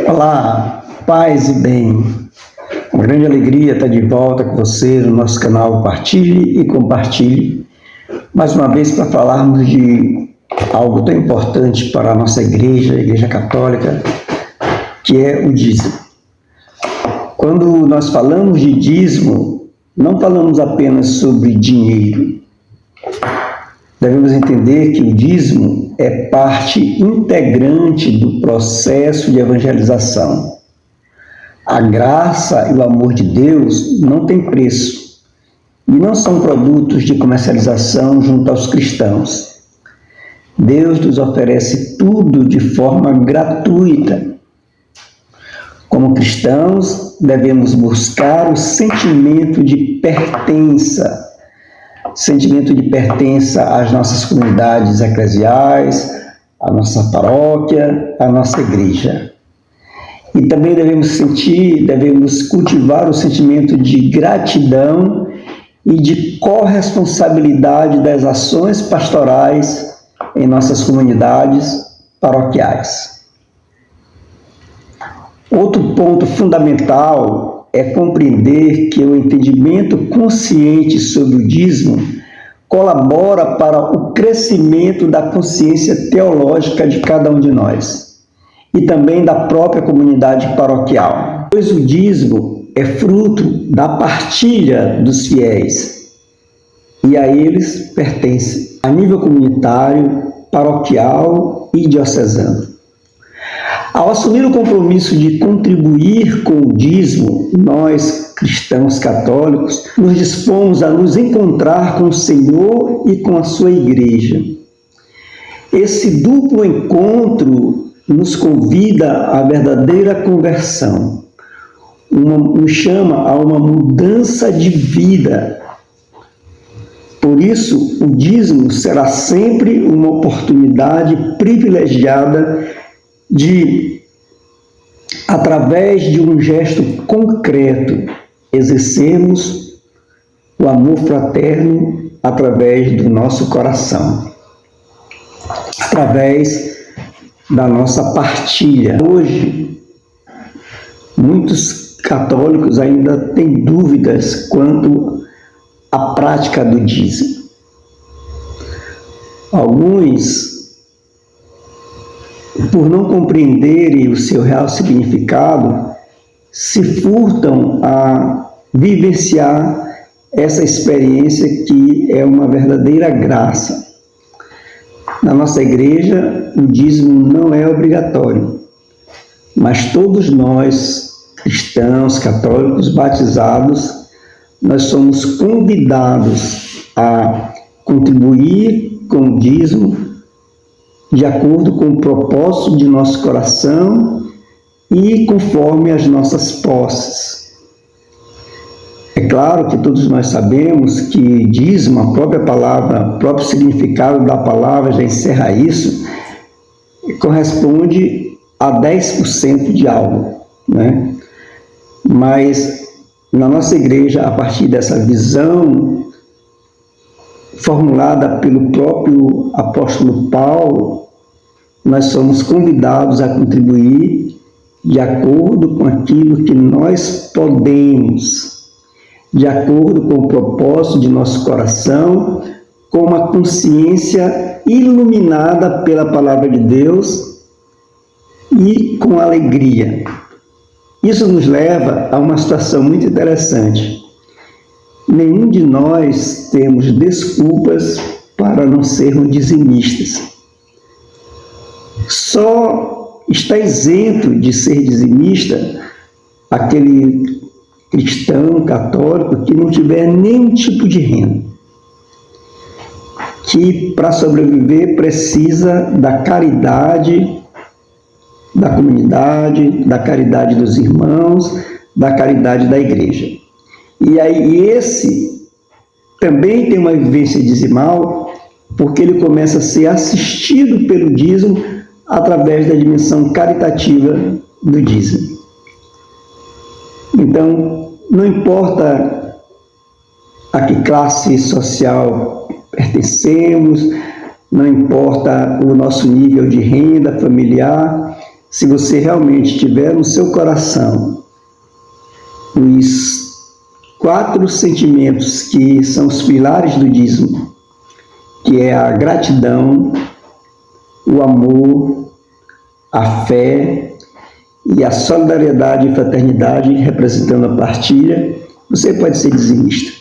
Olá, paz e bem. Uma grande alegria estar de volta com você no nosso canal Partilhe e Compartilhe, mais uma vez para falarmos de algo tão importante para a nossa igreja, a Igreja Católica, que é o dízimo. Quando nós falamos de dízimo, não falamos apenas sobre dinheiro. Devemos entender que o dízimo é parte integrante do processo de evangelização. A graça e o amor de Deus não têm preço e não são produtos de comercialização junto aos cristãos. Deus nos oferece tudo de forma gratuita. Como cristãos, devemos buscar o sentimento de pertença às nossas comunidades eclesiais, à nossa paróquia, à nossa igreja. E também devemos cultivar o sentimento de gratidão e de corresponsabilidade das ações pastorais em nossas comunidades paroquiais. Outro ponto fundamental é compreender que o entendimento consciente sobre o dízimo colabora para o crescimento da consciência teológica de cada um de nós e também da própria comunidade paroquial, pois o dízimo é fruto da partilha dos fiéis e a eles pertence a nível comunitário, paroquial e diocesano. Ao assumir o compromisso de contribuir com o dízimo, nós, cristãos católicos, nos dispomos a nos encontrar com o Senhor e com a sua igreja. Esse duplo encontro nos convida à verdadeira conversão, nos chama a uma mudança de vida. Por isso, o dízimo será sempre uma oportunidade privilegiada de, através de um gesto concreto, exercermos o amor fraterno através do nosso coração, através da nossa partilha. Hoje, muitos católicos ainda têm dúvidas quanto à prática do dízimo. Alguns, por não compreenderem o seu real significado, se furtam a vivenciar essa experiência que é uma verdadeira graça. Na nossa igreja, o dízimo não é obrigatório, mas todos nós, cristãos, católicos, batizados, nós somos convidados a contribuir com o dízimo de acordo com o propósito de nosso coração e conforme as nossas posses. É claro que todos nós sabemos que dízimo, a própria palavra, o próprio significado da palavra já encerra isso, corresponde a 10% de algo, né? Mas na nossa igreja, a partir dessa visão formulada pelo próprio apóstolo Paulo, nós somos convidados a contribuir de acordo com aquilo que nós podemos, de acordo com o propósito de nosso coração, com uma consciência iluminada pela palavra de Deus e com alegria. Isso nos leva a uma situação muito interessante. Nenhum de nós temos desculpas para não sermos dizimistas. Só está isento de ser dizimista aquele cristão católico que não tiver nenhum tipo de renda, que para sobreviver precisa da caridade da comunidade, da caridade dos irmãos, da caridade da igreja. E aí esse também tem uma vivência dizimal, porque ele começa a ser assistido pelo dízimo através da dimensão caritativa do dízimo. Então, não importa a que classe social pertencemos, não importa o nosso nível de renda familiar, se você realmente tiver no seu coração os 4 sentimentos que são os pilares do dízimo, que é a gratidão, o amor, a fé e a solidariedade e fraternidade, representando a partilha, você pode ser dizimista.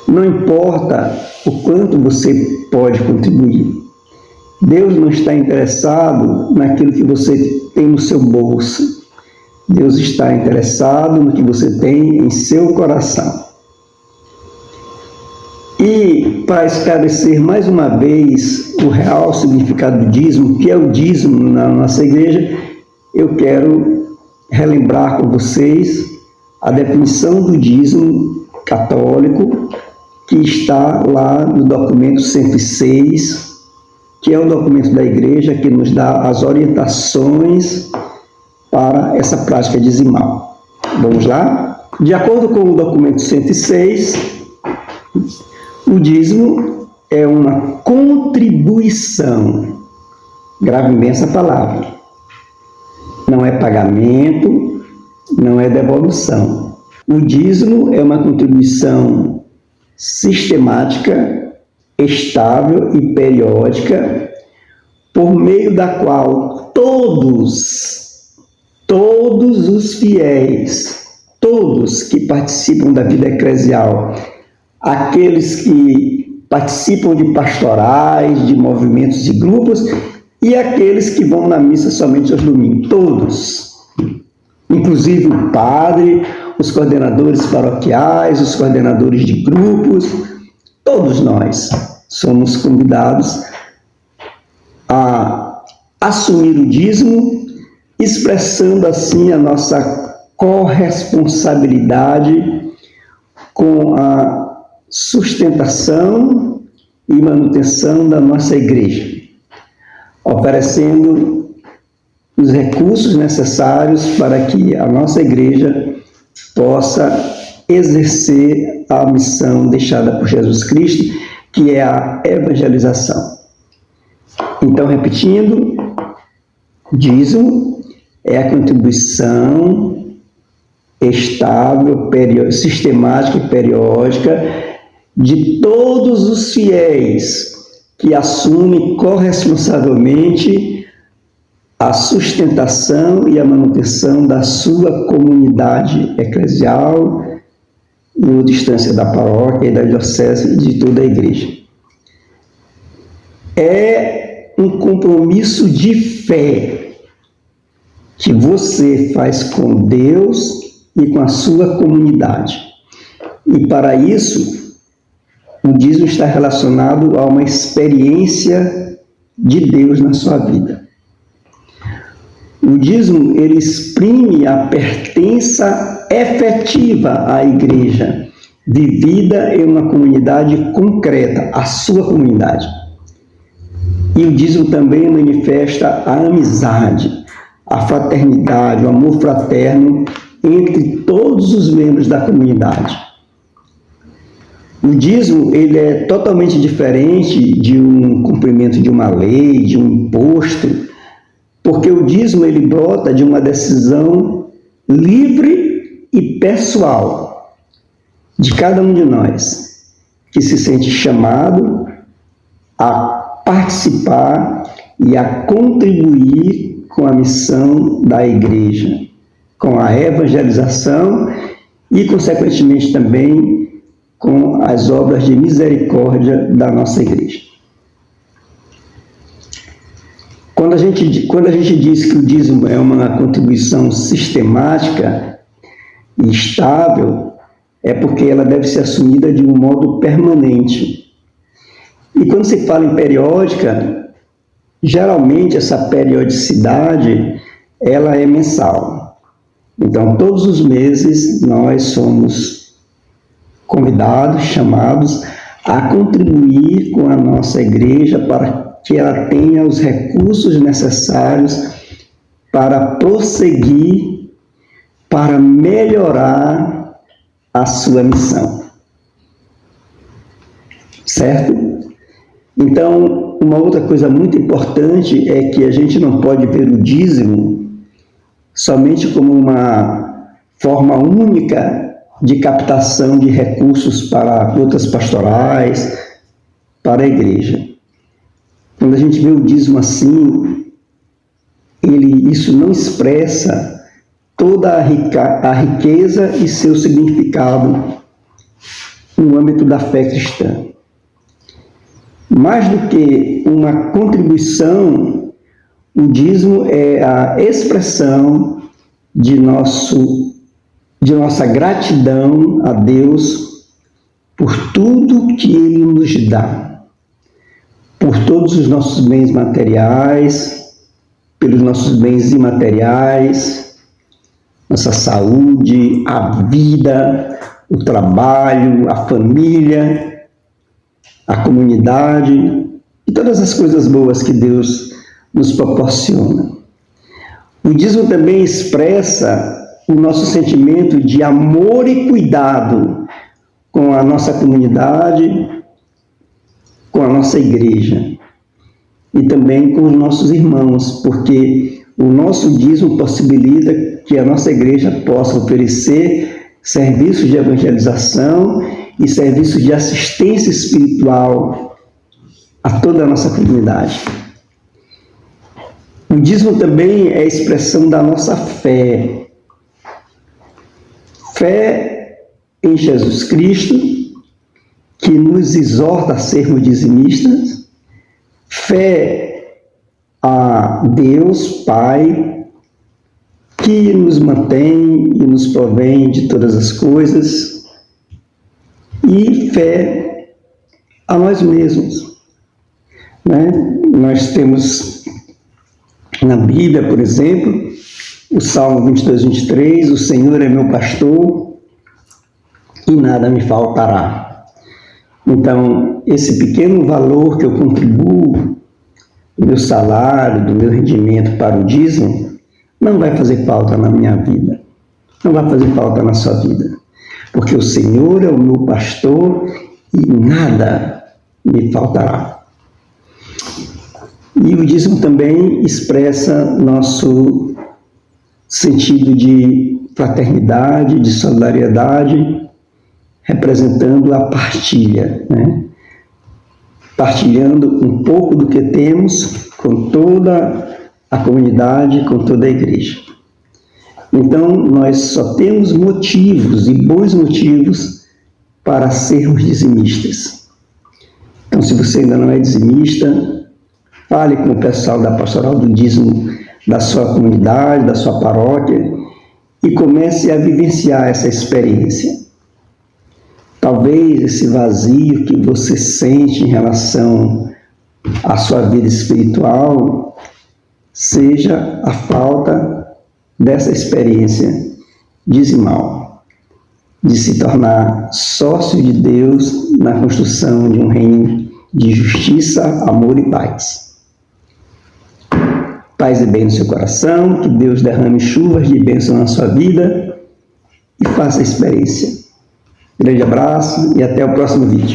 Não importa o quanto você pode contribuir. Deus não está interessado naquilo que você tem no seu bolso. Deus está interessado no que você tem em seu coração. E para esclarecer mais uma vez o real significado do dízimo, o que é o dízimo na nossa igreja, eu quero relembrar com vocês a definição do dízimo católico, que está lá no documento 106, que é o documento da igreja que nos dá as orientações para essa prática dizimal. Vamos lá? De acordo com o documento 106, o dízimo é uma contribuição. Gravem bem essa palavra. Não é pagamento, não é devolução. O dízimo é uma contribuição sistemática, estável e periódica, por meio da qual todos os fiéis, todos que participam da vida eclesial, aqueles que participam de pastorais, de movimentos de grupos e aqueles que vão na missa somente aos domingos, todos, inclusive o padre, os coordenadores paroquiais, os coordenadores de grupos, todos nós somos convidados a assumir o dízimo, expressando assim a nossa corresponsabilidade com a sustentação e manutenção da nossa igreja, oferecendo os recursos necessários para que a nossa igreja possa exercer a missão deixada por Jesus Cristo, que é a evangelização. Então, repetindo, dízimo é a contribuição estável, sistemática e periódica de todos os fiéis que assumem corresponsavelmente a sustentação e a manutenção da sua comunidade eclesial, em distância da paróquia e da diocese e de toda a igreja. É um compromisso de fé que você faz com Deus e com a sua comunidade. E para isso, o dízimo está relacionado a uma experiência de Deus na sua vida. O dízimo, ele exprime a pertença efetiva à igreja, vivida em uma comunidade concreta, a sua comunidade. E o dízimo também manifesta a amizade, a fraternidade, o amor fraterno entre todos os membros da comunidade. O dízimo, ele é totalmente diferente de um cumprimento de uma lei, de um imposto, porque o dízimo ele brota de uma decisão livre e pessoal de cada um de nós, que se sente chamado a participar e a contribuir com a missão da igreja, com a evangelização e, consequentemente, também com as obras de misericórdia da nossa igreja. Quando a gente diz que o dízimo é uma contribuição sistemática e estável, é porque ela deve ser assumida de um modo permanente. E quando se fala em periódica, geralmente essa periodicidade ela é mensal. Então, todos os meses nós somos convidados, chamados a contribuir com a nossa igreja para que ela tenha os recursos necessários para prosseguir, para melhorar a sua missão. Certo? Então, uma outra coisa muito importante é que a gente não pode ver o dízimo somente como uma forma única de captação de recursos para lutas pastorais, para a igreja. Quando a gente vê o dízimo assim, isso não expressa toda a riqueza e seu significado no âmbito da fé cristã. Mais do que uma contribuição, o dízimo é a expressão de nossa gratidão a Deus por tudo que Ele nos dá, por todos os nossos bens materiais, pelos nossos bens imateriais, nossa saúde, a vida, o trabalho, a família, a comunidade e todas as coisas boas que Deus nos proporciona. O dízimo também expressa o nosso sentimento de amor e cuidado com a nossa comunidade, com a nossa igreja e também com os nossos irmãos, porque o nosso dízimo possibilita que a nossa igreja possa oferecer serviços de evangelização e serviços de assistência espiritual a toda a nossa comunidade. O dízimo também é a expressão da nossa fé. Fé em Jesus Cristo, que nos exorta a sermos dizimistas. Fé a Deus, Pai, que nos mantém e nos provém de todas as coisas. E fé a nós mesmos. Nós temos na Bíblia, por exemplo, o Salmo 22, 23, o Senhor é meu pastor e nada me faltará. Então, esse pequeno valor que eu contribuo do meu salário, do meu rendimento para o dízimo, não vai fazer falta na minha vida, não vai fazer falta na sua vida, porque o Senhor é o meu pastor e nada me faltará. E o dízimo também expressa nosso sentido de fraternidade, de solidariedade, representando a partilha, partilhando um pouco do que temos com toda a comunidade, com toda a igreja. Então, nós só temos motivos e bons motivos para sermos dizimistas. Então, se você ainda não é dizimista, fale com o pessoal da pastoral do dízimo da sua comunidade, da sua paróquia e comece a vivenciar essa experiência. Talvez esse vazio que você sente em relação à sua vida espiritual seja a falta dessa experiência dizimal, de se tornar sócio de Deus na construção de um reino de justiça, amor e paz. Paz e bem no seu coração, que Deus derrame chuvas de bênção na sua vida e faça a experiência. Grande abraço e até o próximo vídeo.